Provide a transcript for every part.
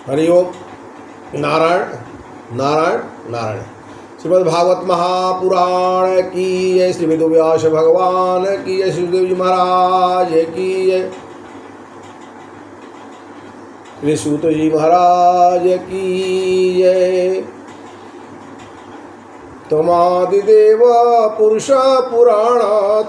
हरि ओम। नारायण नारायण नारायण। श्रीमद्भागवत महापुराण की जय। श्री वेदव्यास भगवान की जय। श्रीदेव जी महाराज की जय। श्री सूत जी महाराज की जय। त्वमादिदेव पुरुष पुराण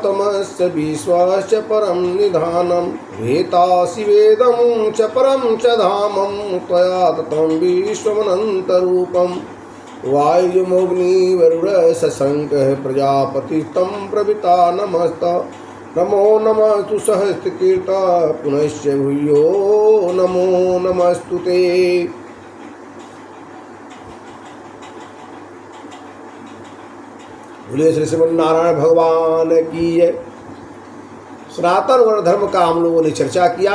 तमस्य विश्वश्च परम निधानम वेतासि वेदं च परम च धामं त्वया ततं विश्वमनन्तरूपं वायुमग्नि वरुण शशंकः प्रजापति तं प्रविता नमो नमस्तु सहस्रकीर्त पुनश्च भूयो नमो नमस्तुते। बोलिए श्री श्रीमन्नारायण भगवान की जय। सनातन वर्ण धर्म का हम लोगों ने चर्चा किया।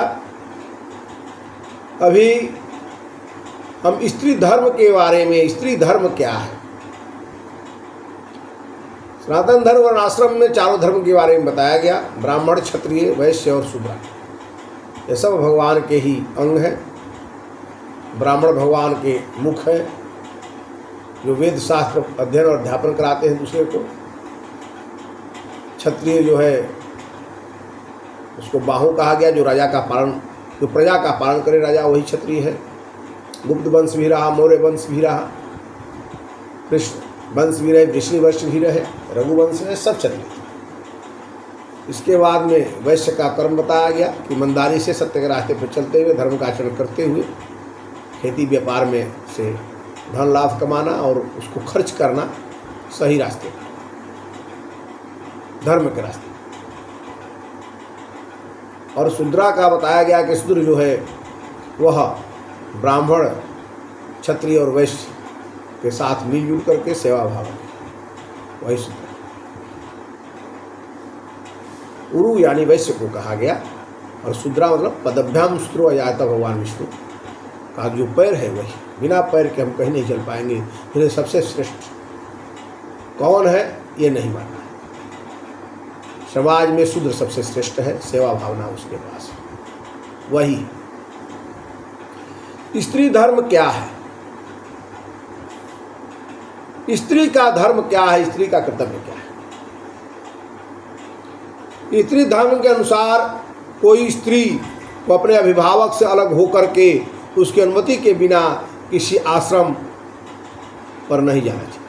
अभी हम स्त्री धर्म के बारे में, स्त्री धर्म क्या है, सनातन धर्म वर्ण आश्रम में चारों धर्म के बारे में बताया गया। ब्राह्मण, क्षत्रिय, वैश्य और शूद्र, ये सब भगवान के ही अंग हैं। ब्राह्मण भगवान के मुख हैं, जो वेद शास्त्र अध्ययन और अध्यापन कराते हैं दूसरे को। क्षत्रिय जो है उसको बाहु कहा गया, जो राजा का पालन, जो प्रजा का पालन करे राजा, वही क्षत्रिय है। गुप्त वंश भी रहा, मौर्य वंश भी रहा, कृष्ण वंश भी रहे, वृष्णि वंश भी रहे, रघुवंश में, सब क्षत्रिय। इसके बाद में वैश्य का कर्म बताया गया कि ईमानदारी से सत्य के रास्ते पर चलते हुए, धर्म का आचरण करते हुए, खेती व्यापार में से धन लाभ कमाना और उसको खर्च करना सही रास्ते पर, धर्म के रास्ते। और शूद्रा का बताया गया कि शूद्र जो है वह ब्राह्मण, क्षत्रिय और वैश्य के साथ मिलजुल करके सेवा भाव, वही शूद्र। उरु यानी वैश्य को कहा गया, और शूद्रा मतलब पदभ्याम शूद्रो अजाता भगवान विष्णु का जो पैर है वही। बिना पैर के हम कहीं नहीं चल पाएंगे। फिर सबसे श्रेष्ठ कौन है ये नहीं मानना है। समाज में शूद्र सबसे श्रेष्ठ है, सेवा भावना उसके पास वही। स्त्री धर्म क्या है, स्त्री का धर्म क्या है, स्त्री का कर्तव्य क्या है। स्त्री धर्म के अनुसार कोई स्त्री को अपने अभिभावक से अलग होकर के उसकी अनुमति के बिना किसी आश्रम पर नहीं जाना चाहिए।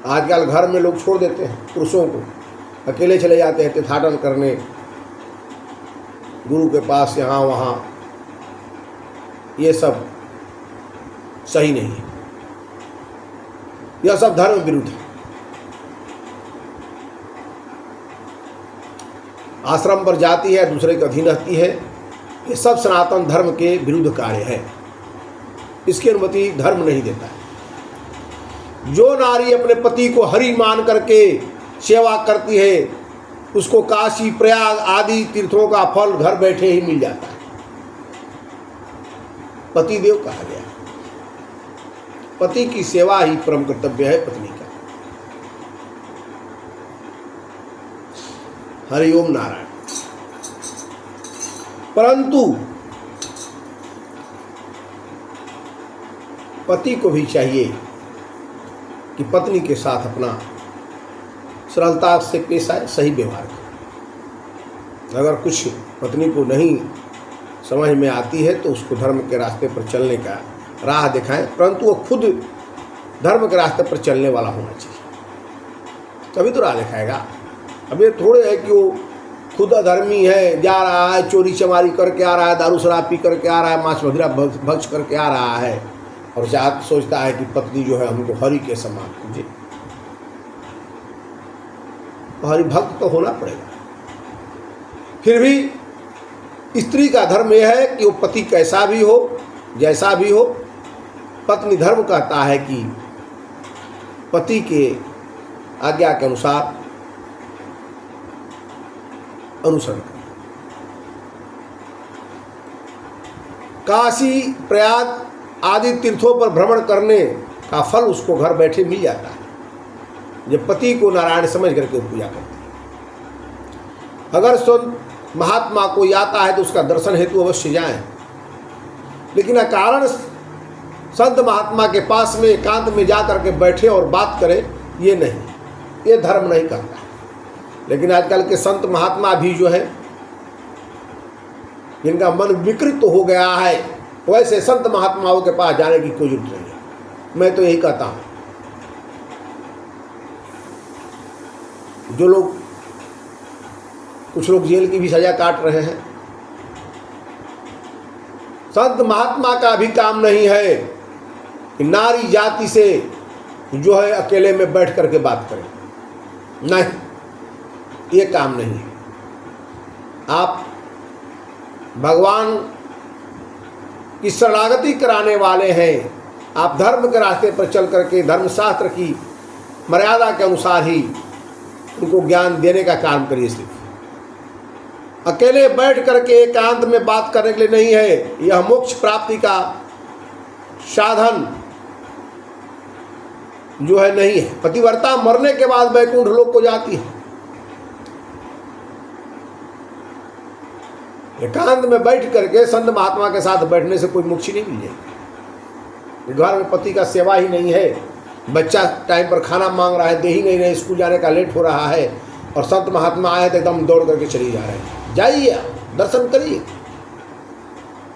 आजकल घर में लोग छोड़ देते हैं पुरुषों को, अकेले चले जाते हैं तीर्थाटन करने गुरु के पास, यहाँ वहाँ। ये सब सही नहीं है, यह सब धर्म विरुद्ध है। आश्रम पर जाती है, दूसरे के अधीन रहती है, ये सब सनातन धर्म के विरुद्ध कार्य है। इसकी अनुमति धर्म नहीं देता है। जो नारी अपने पति को हरि मान करके सेवा करती है, उसको काशी, प्रयाग आदि तीर्थों का फल घर बैठे ही मिल जाता है। पति देव कहा गया। पति की सेवा ही परम कर्तव्य है पत्नी का। हरि ओम नारायण। परंतु पति को भी चाहिए कि पत्नी के साथ अपना सरलता से पेश आए, सही व्यवहार करे। अगर कुछ पत्नी को नहीं समझ में आती है तो उसको धर्म के रास्ते पर चलने का राह दिखाएं, परंतु वो खुद धर्म के रास्ते पर चलने वाला होना चाहिए, तभी तो राह दिखाएगा। अब ये थोड़े है कि वो खुद अधर्मी है, जा रहा है, चोरी चमारी करके आ रहा है, दारू शराब पी करके आ रहा है, मांस मदिरा भक्ष करके आ रहा है, और सोचता है कि पत्नी जो है हमको हरि के समान पूजे। तो हरि भक्त तो होना पड़ेगा। फिर भी स्त्री का धर्म यह है कि वो पति कैसा भी हो, जैसा भी हो, पत्नी धर्म कहता है कि पति के आज्ञा के अनुसार अनुसरण करें। काशी, प्रयाग आदि तीर्थों पर भ्रमण करने का फल उसको घर बैठे मिल जाता है, जब पति को नारायण समझ करके पूजा करते हैं। अगर स्वयं महात्मा कोई आता है तो उसका दर्शन हेतु अवश्य जाएं। लेकिन अकारण संत महात्मा के पास में एकांत में जा करके बैठे और बात करें, ये नहीं, ये धर्म नहीं करता। लेकिन आजकल के संत महात्मा भी जो है, जिनका मन विकृत हो गया है, वैसे संत महात्माओं के पास जाने की कोई जरूरत नहीं है। मैं तो यही कहता हूँ, जो लोग, कुछ लोग जेल की भी सजा काट रहे हैं, संत महात्मा का भी काम नहीं है कि नारी जाति से जो है अकेले में बैठ करके बात करें, नहीं, ये काम नहीं है। आप भगवान की शरणागति कराने वाले हैं, आप धर्म के रास्ते पर चल करके धर्मशास्त्र की मर्यादा के अनुसार ही उनको ज्ञान देने का काम करिए। सिर्फ अकेले बैठ करके एकांत में बात करने के लिए नहीं है। यह मोक्ष प्राप्ति का साधन जो है नहीं है। पतिव्रता मरने के बाद वैकुंठ लोक को जाती है। एकांत में बैठ करके संत महात्मा के साथ बैठने से कोई मोक्ष नहीं मिल जाएगी। घर में पति का सेवा ही नहीं है, बच्चा टाइम पर खाना मांग रहा है, दे ही नहीं रहे, स्कूल जाने का लेट हो रहा है, और संत महात्मा आए तो एकदम दौड़ करके चली जा रहे हैं। जाइए, दर्शन करिए,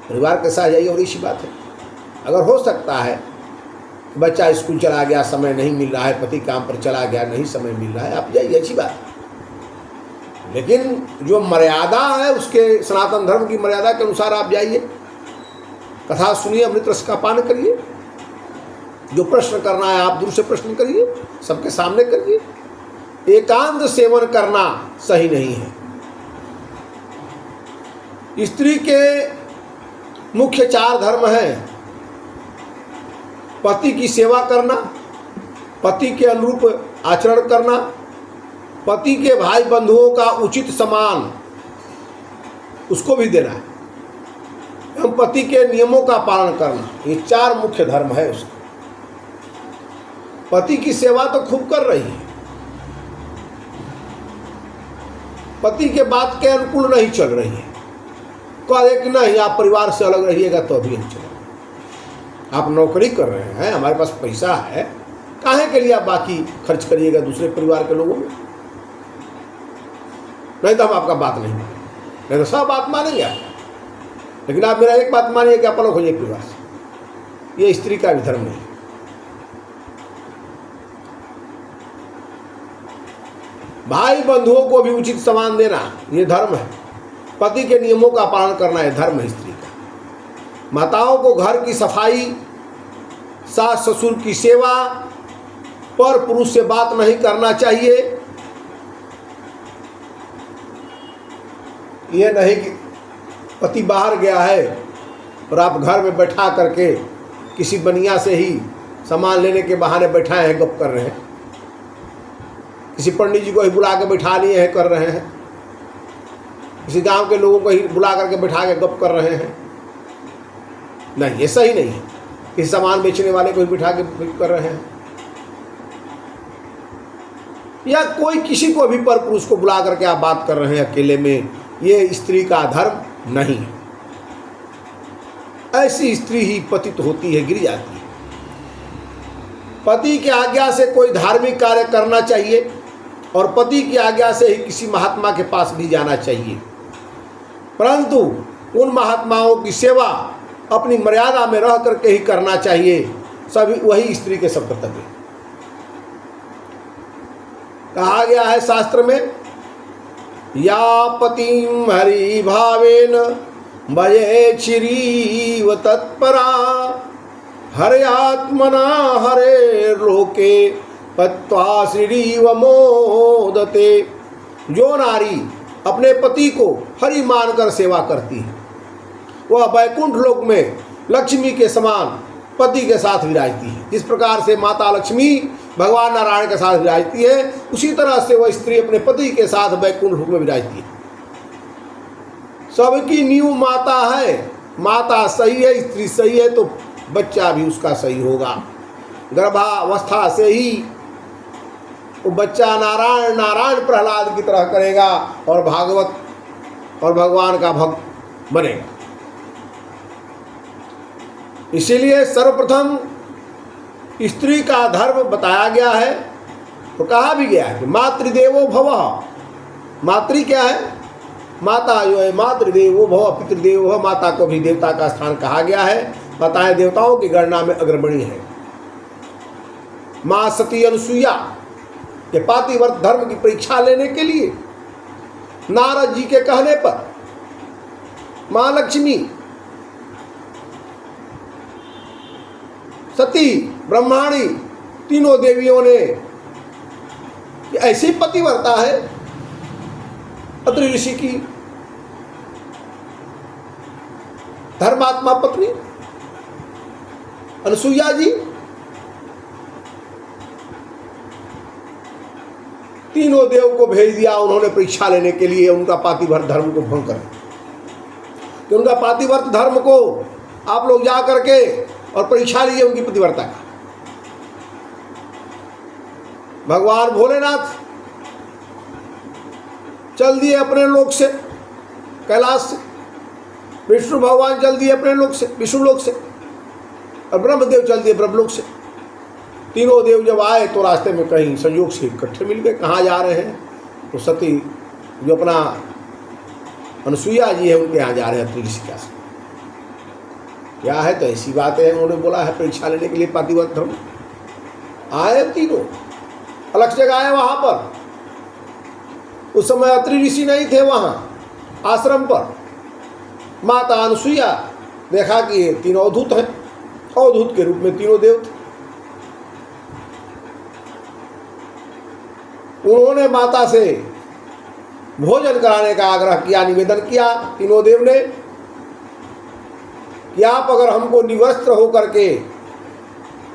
परिवार के साथ जाइए। और इसी बात है, अगर हो सकता है बच्चा स्कूल चला गया, समय नहीं मिल रहा है, पति काम पर चला गया, नहीं समय मिल रहा है, आप जाइए, अच्छी बात है। लेकिन जो मर्यादा है, उसके सनातन धर्म की मर्यादा के अनुसार आप जाइए, कथा सुनिए, अमृत रस का पान करिए। जो प्रश्न करना है आप दूर से प्रश्न करिए, सबके सामने करिए। एकांत सेवन करना सही नहीं है। स्त्री के मुख्य 4 धर्म हैं: पति की सेवा करना, पति के अनुरूप आचरण करना, पति के भाई बंधुओं का उचित सम्मान उसको भी देना है, एवं पति के नियमों का पालन करना। ये 4 मुख्य धर्म है उसका। पति की सेवा तो खूब कर रही है, पति के बात के अनुकूल नहीं चल रही है, कहे कि नहीं आप परिवार से अलग रहिएगा तो अभी नहीं चलेगा। आप नौकरी कर रहे हैं, हमारे पास पैसा है, काहे के लिए आप बाकी खर्च करिएगा दूसरे परिवार के लोगों में? नहीं तो हम आपका बात नहीं मानेंगे, नहीं तो सब बात मानेंगे आप, लेकिन आप मेरा एक बात मानिए कि आप अलग हो जाइए परिवार से। ये स्त्री का भी धर्म नहीं। भाई बंधुओं को भी उचित सम्मान देना ये धर्म है। पति के नियमों का पालन करना है धर्म है स्त्री का। माताओं को घर की सफाई, सास ससुर की सेवा, पर पुरुष से बात नहीं करना चाहिए। ये नहीं कि पति बाहर गया है और आप घर में बैठा करके किसी बनिया से ही सामान लेने के बहाने बैठाए हैं, गप कर रहे हैं, किसी पंडित जी को ही बुला के बैठा लिए हैं, कर रहे हैं, किसी गांव के लोगों को ही बुला करके बैठा के गप कर रहे हैं। नहीं, ये सही नहीं है। किसी सामान बेचने वाले को ही बिठा के कर रहे हैं, या कोई किसी को भी पर पुरुष को बुला करके आप बात कर रहे हैं अकेले में, ये स्त्री का धर्म नहीं है। ऐसी स्त्री ही पतित होती है, गिर जाती है। पति की आज्ञा से कोई धार्मिक कार्य करना चाहिए और पति की आज्ञा से ही किसी महात्मा के पास भी जाना चाहिए, परंतु उन महात्माओं की सेवा अपनी मर्यादा में रह करके ही करना चाहिए। सभी वही स्त्री के सब कर्तव्य। कहा गया है शास्त्र में, या पतिम हरि भावेन भजे चिरीव तत्परा हरे आत्मना हरे लोके पत्वा श्रीव मोदते। जो नारी अपने पति को हरि मानकर सेवा करती है, वह वैकुंठ लोक में लक्ष्मी के समान पति के साथ विराजती है। जिस प्रकार से माता लक्ष्मी भगवान नारायण के साथ विराजती है, उसी तरह से वह स्त्री अपने पति के साथ वैकुंठ लोक में विराजती है। सबकी नींव माता है। माता सही है, स्त्री सही है, तो बच्चा भी उसका सही होगा। गर्भावस्था से ही वो बच्चा नारायण नारायण प्रहलाद की तरह करेगा और भागवत और भगवान का भक्त बनेगा। इसीलिए सर्वप्रथम स्त्री का धर्म बताया गया है, तो कहा भी गया है कि मातृदेवो भवः। मातृ क्या है? माता जो है, मातृदेवो भव पितृदेवो भव। माता को भी देवता का स्थान कहा गया है। माताएं देवताओं की गणना में अग्रगणी है। माँ सती अनुसुईया के पातिव्रत धर्म की परीक्षा लेने के लिए नारद जी के कहने पर माँ लक्ष्मी, सती, ब्रह्माणी तीनों देवियों ने कि ऐसी पतिव्रता है अत्रि ऋषि की धर्मात्मा पत्नी अनुसुईया जी, तीनों देव को भेज दिया उन्होंने परीक्षा लेने के लिए उनका पातिव्रत धर्म को भंग करें। कि उनका पातिव्रत धर्म को आप लोग जा करके और परीक्षा लीजिए उनकी पतिव्रता का। भगवान भोलेनाथ चल दिए अपने लोक से, कैलाश से। विष्णु भगवान चल दिए अपने लोक से, विष्णु लोक से, और ब्रह्मदेव चल दिए ब्रह्मलोक से। तीनों देव जब आए तो रास्ते में कहीं संयोग से इकट्ठे मिल गए। कहाँ जा रहे हैं? तो सती जो अपना अनुसुईया जी है उनके यहाँ जा रहे हैं अत्रि ऋषि के आश्रम। क्या है? तो ऐसी बात है, उन्होंने बोला है परीक्षा लेने के लिए पातिव्रत धर्म। आए तीनों, अलग जगह आए वहाँ पर। उस समय अत्रि ऋषि नहीं थे वहाँ आश्रम पर। माता अनुसुईया देखा कि ये तीनों अवधूत हैं, अवधूत के रूप में तीनों देव थे। उन्होंने माता से भोजन कराने का आग्रह किया, निवेदन किया तीनों देव ने कि आप अगर हमको निवस्त्र होकर के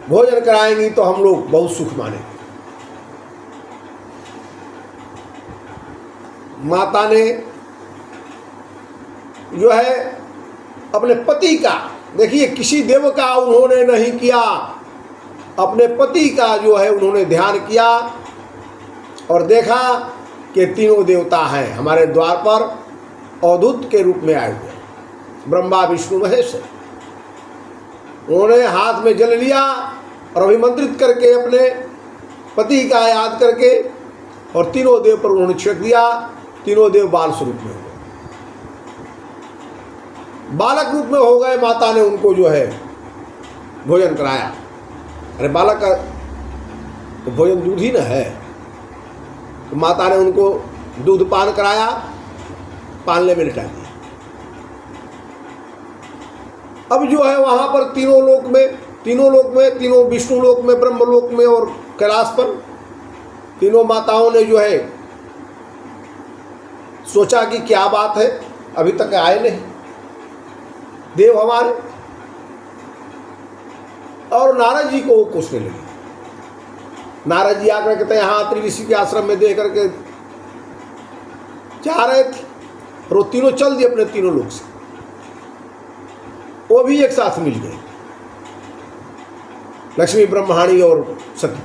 भोजन कराएंगी तो हम लोग बहुत सुख मानेंगे। माता ने जो है अपने पति का, देखिए किसी देव का उन्होंने नहीं किया, अपने पति का जो है उन्होंने ध्यान किया और देखा कि तीनों देवता हैं हमारे द्वार पर अवधूत के रूप में आए हुए, ब्रह्मा विष्णु महेश। उन्होंने हाथ में जल लिया और अभिमंत्रित करके अपने पति का याद करके और तीनों देव पर उन्होंने छिड़क दिया। तीनों देव बाल स्वरूप में हो गए, बालक रूप में हो गए। माता ने उनको जो है भोजन कराया। अरे बालक का तो भोजन दूध ही न है, तो माता ने उनको दूध पान कराया, पालने में लिटा दिया। अब जो है वहाँ पर तीनों लोक में, तीनों विष्णु लोक में, ब्रह्म लोक में और कैलाश पर तीनों माताओं ने जो है सोचा कि क्या बात है, अभी तक आए नहीं देव हमारे। और नारद जी को वो कोसने लगे। नारद जी आकर कहते हैं यहाँ अत्रि ऋषि के आश्रम में देख करके जा रहे थे और वो तीनों चल दिए अपने तीनों लोग से, वो भी एक साथ मिल गए, लक्ष्मी, ब्रह्माणी और सती।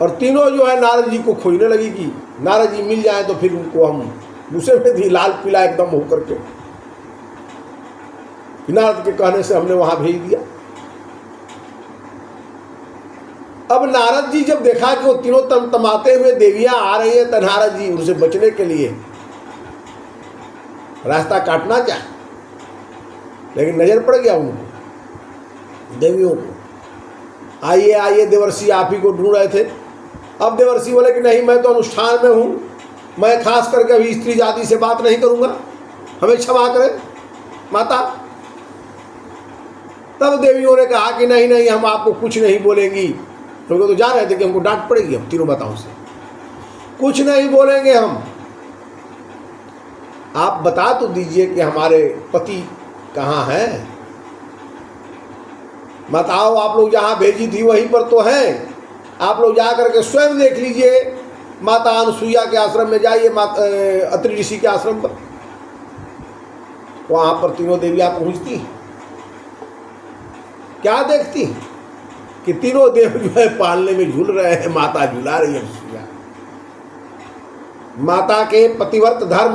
और तीनों जो है नारद जी को खोजने लगी कि नारद जी मिल जाए तो फिर उनको हम दूसरे में भी लाल पीला एकदम होकर के, नारद के कहने से हमने वहां भेज दिया। अब नारद जी जब देखा कि वो तीनों तमतमाते हुए देवियां आ रही हैं, तो नारद जी उनसे बचने के लिए रास्ता काटना चाहे, लेकिन नजर पड़ गया उनको, देवियों को। आइए आइए देवर्षि, आप ही को ढूंढ रहे थे। अब देवर्षि बोले कि नहीं, मैं तो अनुष्ठान में हूँ, मैं खास करके अभी स्त्री जाति से बात नहीं करूँगा, हमें क्षमा करें माता। तब देवियों ने कहा कि नहीं नहीं, हम आपको कुछ नहीं बोलेंगी, क्योंकि तो जा रहे थे कि हमको डांट पड़ेगी हम तीनों माताओं से, कुछ नहीं बोलेंगे हम। आप बता तो दीजिए कि हमारे पति कहाँ हैं। बताओ, आप लोग जहाँ भेजी थी वहीं पर तो हैं, आप लोग जा करके स्वयं देख लीजिए। माता अनुसुईया के आश्रम में जाइए, अत्रि ऋषि के आश्रम पर, वहाँ पर तीनों देवियाँ पहुँचती, क्या देखती कि तीनों देव जो है पालने में झूल रहे हैं, माता झूला रही है अनुसुईया। माता के पतिव्रत धर्म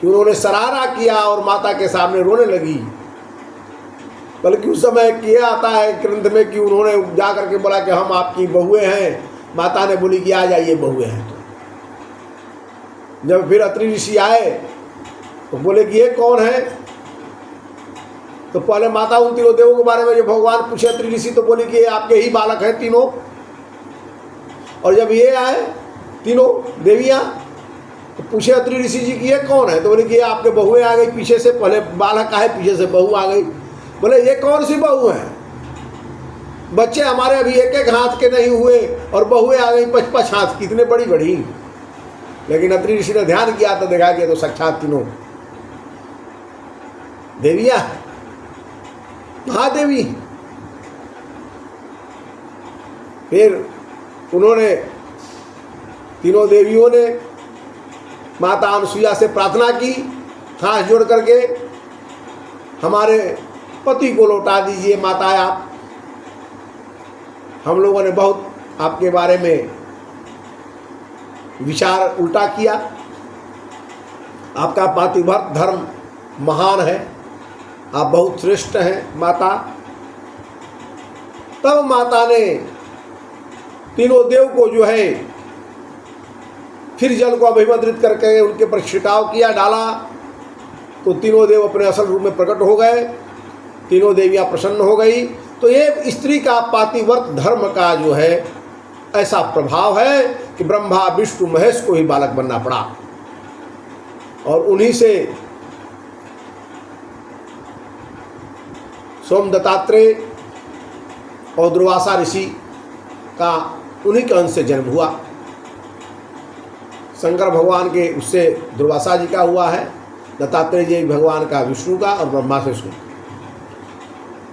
कि उन्होंने सराहना किया और माता के सामने रोने लगी। बल्कि उस समय किया आता है ग्रंथ में कि उन्होंने जा करके बोला कि हम आपकी बहुएं हैं। माता ने बोली कि आ जाइए बहुएं हैं। तो जब फिर अत्रि ऋषि आए तो बोले कि ये कौन है। तो पहले माता उन तीनों देवों के बारे में जब भगवान पूछे अत्रि ऋषि तो बोले कि ये आपके ही बालक हैं तीनों। और जब ये आए तीनों देवियाँ तो पूछे अत्रि ऋषि जी कि ये कौन है। तो बोले कि ये आपके बहुएं आ गई पीछे से। पहले बालक आए पीछे से बहू आ गई। बोले ये कौन सी बहू है। बच्चे हमारे अभी एक एक हाथ के नहीं हुए और बहुएं आ गई 5-5 हाथ की, इतने बड़ी बड़ी। लेकिन अत्रि ऋषि ने ध्यान किया तो देखा कि तो साक्षात तीनों देवियाँ महादेवी। फिर उन्होंने तीनों देवियों ने माता अनुसुईया से प्रार्थना की हाथ जोड़ करके, हमारे पति को लौटा दीजिए माता आप। हम लोगों ने बहुत आपके बारे में विचार उल्टा किया। आपका पातिव्रत धर्म महान है, आप बहुत श्रेष्ठ हैं माता। तब माता ने तीनों देव को जो है फिर जल को अभिमंत्रित करके उनके पर छिड़काव किया, डाला। तो तीनों देव अपने असल रूप में प्रकट हो गए। तीनों देवियाँ प्रसन्न हो गई। तो ये स्त्री का पातिव्रत धर्म का जो है ऐसा प्रभाव है कि ब्रह्मा विष्णु महेश को ही बालक बनना पड़ा। और उन्हीं से सोम दत्तात्रेय और दुर्वासा ऋषि का उन्हीं के अंश से जन्म हुआ। शंकर भगवान के उससे दुर्वासा जी का हुआ है, दत्तात्रेय जी भगवान का विष्णु का, और ब्रह्मा से विष्णु।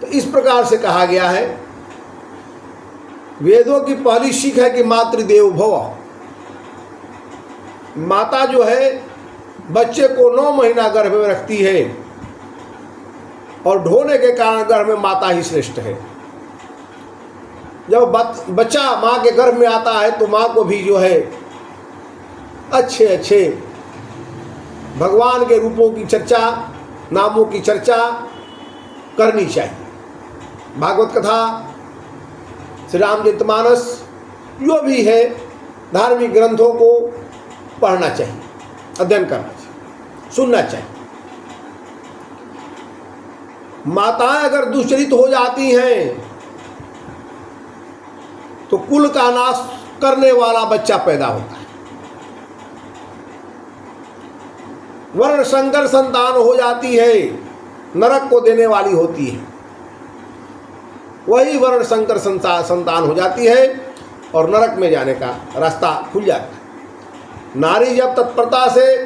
तो इस प्रकार से कहा गया है। वेदों की पहली सीख है कि मातृदेव भव। माता जो है बच्चे को 9 महीना गर्भ में रखती है और ढोने के कारण गर्भ में माता ही श्रेष्ठ है। जब बच्चा माँ के गर्भ में आता है तो माँ को भी जो है अच्छे अच्छे भगवान के रूपों की चर्चा, नामों की चर्चा करनी चाहिए। भागवत कथा, श्री रामचरितमानस, जो भी है धार्मिक ग्रंथों को पढ़ना चाहिए, अध्ययन करना चाहिए, सुनना चाहिए। माताएं अगर दुश्चरित हो जाती हैं तो कुल का नाश करने वाला बच्चा पैदा होता है। वर्ण संकर संतान हो जाती है, नरक को देने वाली होती है। वही वर्ण संकर संतान हो जाती है और नरक में जाने का रास्ता खुल जाता है। नारी जब तत्परता से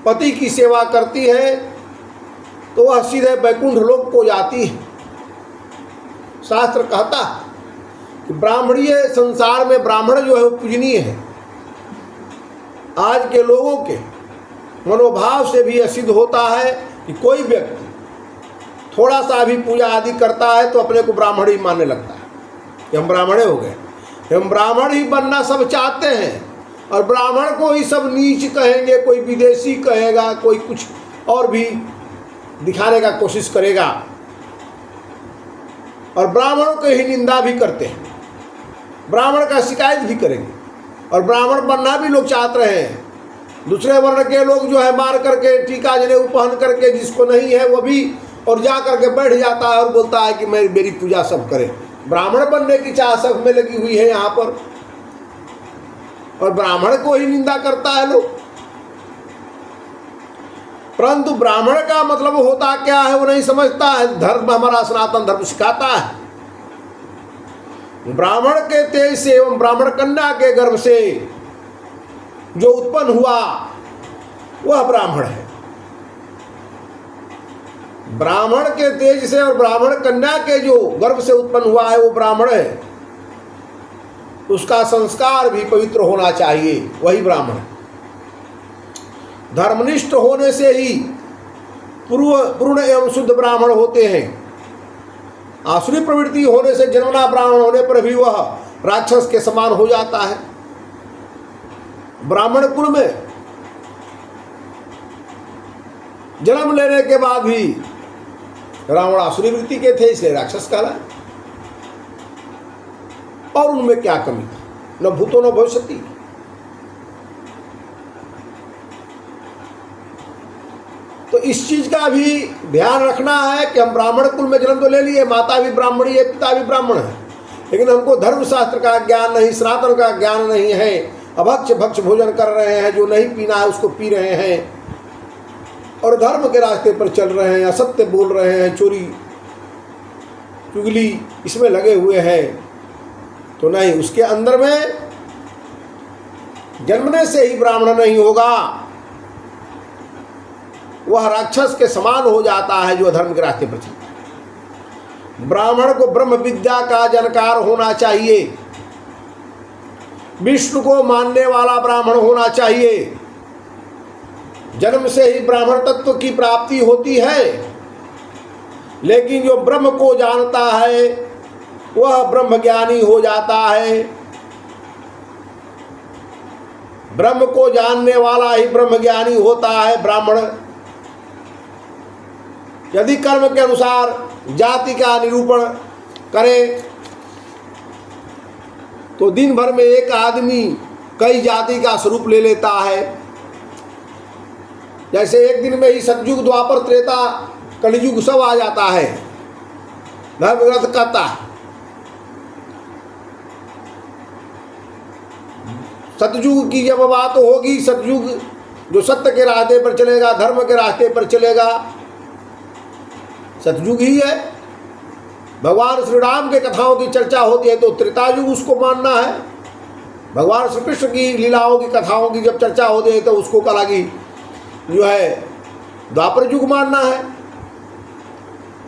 पति की सेवा करती है तो वह सीधे वैकुंठ लोक को जाती है। शास्त्र कहता है कि ब्राह्मणीय संसार में ब्राह्मण जो है वो पूजनीय है। आज के लोगों के मनोभाव से भी यह सिद्ध होता है कि कोई व्यक्ति थोड़ा सा भी पूजा आदि करता है तो अपने को ब्राह्मण ही मानने लगता है कि हम ब्राह्मण हो गए। हम ब्राह्मण ही बनना सब चाहते हैं और ब्राह्मण को ही सब नीच कहेंगे, कोई विदेशी कहेगा, कोई कुछ और भी दिखाने का कोशिश करेगा और ब्राह्मणों की ही निंदा भी करते हैं, ब्राह्मण का शिकायत भी करेंगे। और ब्राह्मण बनना भी लोग चाहते हैं। दूसरे वर्ण के लोग जो है मार करके टीका जनेऊ पहन करके, जिसको नहीं है वो भी, और जा करके बैठ जाता है और बोलता है कि मेरी पूजा सब करें। ब्राह्मण बनने की चाह सब में लगी हुई है यहाँ पर, और ब्राह्मण को ही निंदा करता है लोग। परंतु ब्राह्मण का मतलब होता क्या है वो नहीं समझता है। धर्म हमारा सनातन धर्म सिखाता है ब्राह्मण के तेज से एवं ब्राह्मण कन्या के गर्भ से जो उत्पन्न हुआ वह ब्राह्मण है। ब्राह्मण के तेज से और ब्राह्मण कन्या के जो गर्भ से उत्पन्न हुआ है वो ब्राह्मण है। उसका संस्कार भी पवित्र होना चाहिए, वही ब्राह्मण है। धर्मनिष्ठ होने से ही पूर्ण एवं शुद्ध ब्राह्मण होते हैं। आसुरी प्रवृत्ति होने से जन्मना ब्राह्मण होने पर भी वह राक्षस के समान हो जाता है। ब्राह्मण कुल में जन्म लेने के बाद भी रावण आसुरी वृत्ति के थे, इसलिए राक्षस कहलाए। और उनमें क्या कमी थी? न भूतो न भविष्यति। तो इस चीज का भी ध्यान रखना है कि हम ब्राह्मण कुल में जन्म तो ले लिए, माता भी ब्राह्मणी है, पिता भी ब्राह्मण है, लेकिन हमको धर्मशास्त्र का ज्ञान नहीं, सनातन का ज्ञान नहीं है। अभक्ष भक्ष भोजन कर रहे हैं, जो नहीं पीना है उसको पी रहे हैं, और धर्म के रास्ते पर चल रहे हैं, असत्य बोल रहे हैं, चोरी चुगली इसमें लगे हुए हैं। तो नहीं, उसके अंदर में जन्मने से ही ब्राह्मण नहीं होगा, वह राक्षस के समान हो जाता है जो धर्म के रास्ते पर चलता है। ब्राह्मण को ब्रह्म विद्या का जानकार होना चाहिए, विष्णु को मानने वाला ब्राह्मण होना चाहिए। जन्म से ही ब्राह्मण तत्व की प्राप्ति होती है, लेकिन जो ब्रह्म को जानता है वह ब्रह्म ज्ञानी हो जाता है। ब्रह्म को जानने वाला ही ब्रह्म ज्ञानी होता है ब्राह्मण। यदि कर्म के अनुसार जाति का निरूपण करे तो दिन भर में एक आदमी कई जाति का स्वरूप ले लेता है। जैसे एक दिन में ही सतयुग, द्वापर, त्रेता, कलियुग सब आ जाता है। धर्म ग्रंथ कहता है सतयुग की जब बात होगी, सतयुग जो सत्य के रास्ते पर चलेगा, धर्म के रास्ते पर चलेगा, सतयुग ही है। भगवान श्री राम के कथाओं की चर्चा होती है तो त्रेता युग उसको मानना है। भगवान श्री कृष्ण की लीलाओं की कथाओं की जब चर्चा होती है तो उसको कला की जो है द्वापर युग मानना है।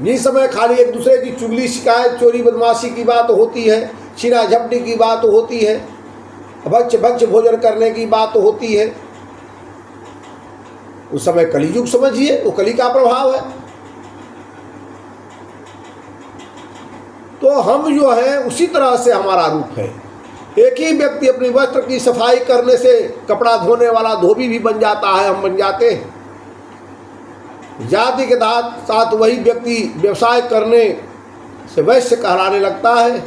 जिस समय खाली एक दूसरे की चुगली, शिकायत, चोरी, बदमाशी की बात होती है, छीना झपटी की बात होती है, भक्ष भक्ष भोजन करने की बात होती है, उस समय कलियुग समझिए, वो कली का प्रभाव है। तो हम जो है उसी तरह से हमारा रूप है। एक ही व्यक्ति अपनी वस्त्र की सफाई करने से कपड़ा धोने वाला धोबी भी बन जाता है, हम बन जाते हैं। जाति के साथ वही व्यक्ति व्यवसाय करने से वैश्य कहलाने लगता है,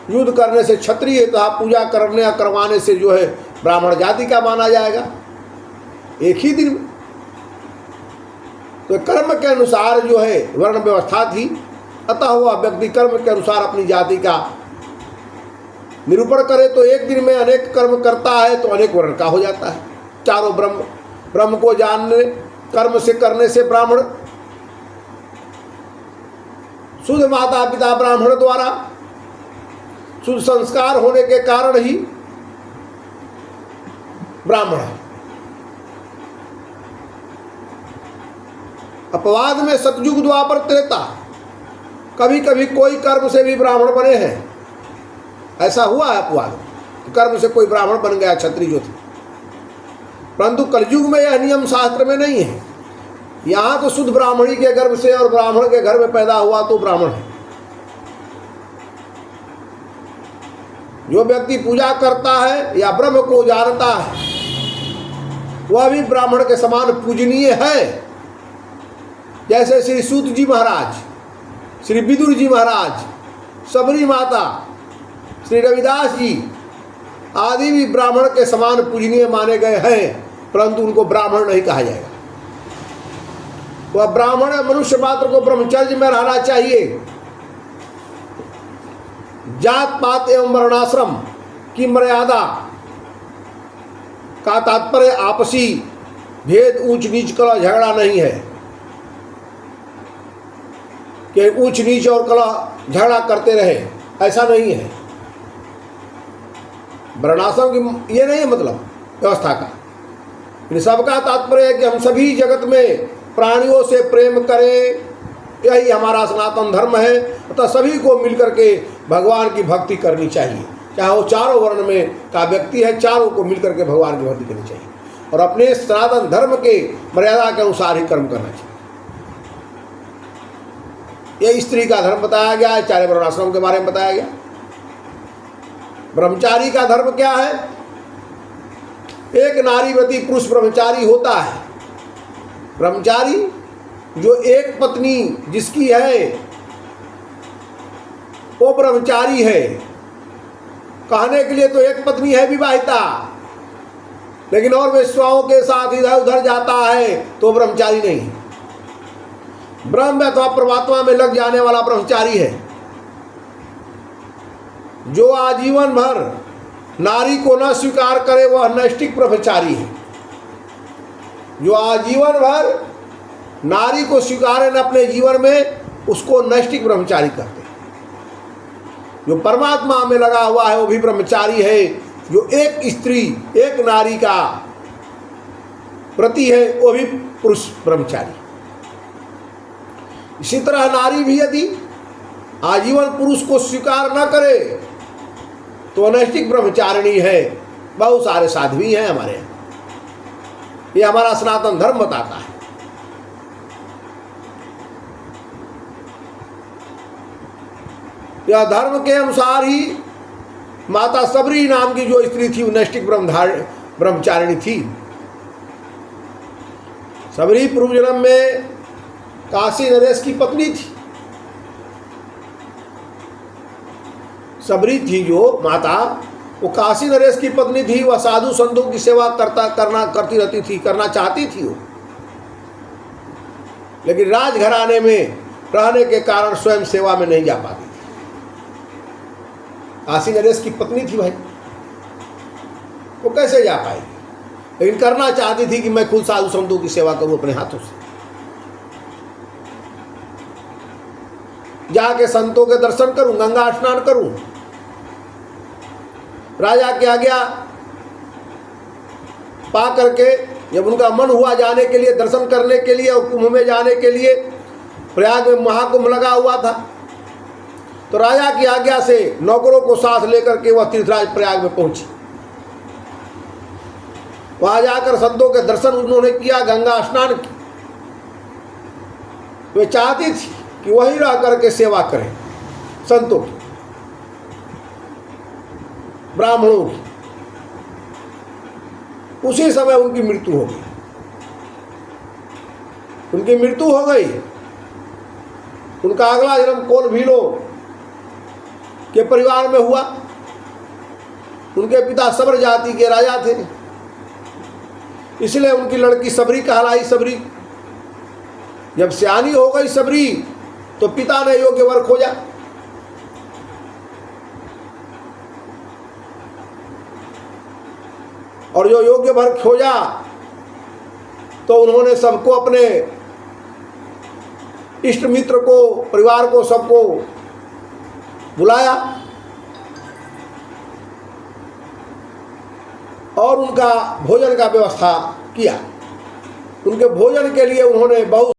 युद्ध करने से क्षत्रिय तथा पूजा करने या करवाने से जो है ब्राह्मण जाति का माना जाएगा, एक ही दिन में। तो कर्म के अनुसार जो है वर्ण व्यवस्था थी, अतः वह व्यक्ति कर्म के अनुसार अपनी जाति का निरूपण करे तो एक दिन में अनेक कर्म करता है तो अनेक वर्ण का हो जाता है। चारों ब्रह्म को जानने, कर्म से करने से ब्राह्मण, शुद्ध माता पिता ब्राह्मण द्वारा शुद्ध संस्कार होने के कारण ही ब्राह्मण है। अपवाद में सतयुग, द्वापर, त्रेता, कभी कभी कोई कर्म से भी ब्राह्मण बने हैं, ऐसा हुआ है अपवाद, कर्म से कोई ब्राह्मण बन गया, क्षत्रिय जो थे। परंतु कलयुग में यह नियम शास्त्र में नहीं है। यहाँ तो शुद्ध ब्राह्मणी के गर्भ से और ब्राह्मण के घर में पैदा हुआ तो ब्राह्मण है। जो व्यक्ति पूजा करता है या ब्रह्म को जानता है वह भी ब्राह्मण के समान पूजनीय है। जैसे श्री सूत जी महाराज, श्री विदुर जी महाराज, सबरी माता, श्री रविदास जी आदि भी ब्राह्मण के समान पूजनीय माने गए हैं, परंतु उनको ब्राह्मण नहीं कहा जाएगा। वह ब्राह्मण मनुष्य मात्र को ब्रह्मचर्य में रहना चाहिए। जात पात एवं वर्णाश्रम की मर्यादा का तात्पर्य आपसी भेद, ऊंच नीच कला झगड़ा नहीं है कि ऊंच नीच और कला झगड़ा करते रहे, ऐसा नहीं है। वर्णाश्रम की ये नहीं है मतलब व्यवस्था का। इन सबका तात्पर्य है कि हम सभी जगत में प्राणियों से प्रेम करें, यही हमारा सनातन धर्म है। अतः सभी को मिलकर के भगवान की भक्ति करनी चाहिए, चाहे वो चारों वर्ण में का व्यक्ति है, चारों को मिलकर के भगवान की भक्ति करनी चाहिए और अपने सनातन धर्म के मर्यादा के अनुसार ही कर्म करना चाहिए। यह स्त्री का धर्म बताया गया है, चारे वर्णाश्रम के बारे में बताया गया। ब्रह्मचारी का धर्म क्या है? एक नारीवती पुरुष ब्रह्मचारी होता है, ब्रह्मचारी जो एक पत्नी जिसकी है वो ब्रह्मचारी है। कहने के लिए तो एक पत्नी है विवाहिता, लेकिन और वेश्याओं के साथ इधर उधर जाता है तो ब्रह्मचारी नहीं। ब्रह्म अथवा परमात्मा में लग जाने वाला ब्रह्मचारी है। जो आजीवन भर नारी को न स्वीकार करे वह नैष्टिक ब्रह्मचारी है। जो आजीवन भर नारी को स्वीकारे न अपने जीवन में, उसको नैष्टिक ब्रह्मचारी कहते हैं। जो परमात्मा में लगा हुआ है वो भी ब्रह्मचारी है। जो एक स्त्री एक नारी का प्रति है वो भी पुरुष ब्रह्मचारी। इसी तरह नारी भी यदि आजीवन पुरुष को स्वीकार न करे तो अनैष्टिक ब्रह्मचारिणी है। बहुत सारे साध्वी हैं हमारे यहाँ, ये हमारा सनातन धर्म बताता है। यह धर्म के अनुसार ही माता सबरी नाम की जो स्त्री थी वो नैष्टिक ब्रह्मचारिणी थी। सबरी पूर्व जन्म में काशी नरेश की पत्नी थी। सबरी थी जो माता, वो काशी नरेश की पत्नी थी। वह साधु संतों की सेवा करती रहती थी, करना चाहती थी वो, लेकिन राजघराने में रहने के कारण स्वयं सेवा में नहीं जा पाती थी। काशी नरेश की पत्नी थी भाई, वो कैसे जा पाएगी? लेकिन करना चाहती थी कि मैं खुद साधु संतों की सेवा करूं अपने हाथों से, जाके संतों के दर्शन करूं, गंगा स्नान करूं। राजा की आज्ञा पा करके जब उनका मन हुआ जाने के लिए, दर्शन करने के लिए और कुंभ में जाने के लिए, प्रयाग में महाकुंभ लगा हुआ था, तो राजा की आज्ञा से नौकरों को साथ लेकर के वह तीर्थराज प्रयाग में पहुंची। वहां जाकर संतों के दर्शन उन्होंने किया, गंगा स्नान की। वे चाहती थी कि वहीं रह करके सेवा करें संतों की, ब्राह्मणों की। उसी समय उनकी मृत्यु हो गई। उनकी मृत्यु हो गई। उनका अगला जन्म कोल भीलो के परिवार में हुआ। उनके पिता सब्र जाति के राजा थे, इसलिए उनकी लड़की सबरी कहलाई। सबरी जब सियानी हो गई सबरी, तो पिता ने योग्य वर खोजा। और जो योग्य वर खोजा तो उन्होंने सबको, अपने इष्ट मित्र को, परिवार को, सबको बुलाया और उनका भोजन का व्यवस्था किया। उनके भोजन के लिए उन्होंने बहुत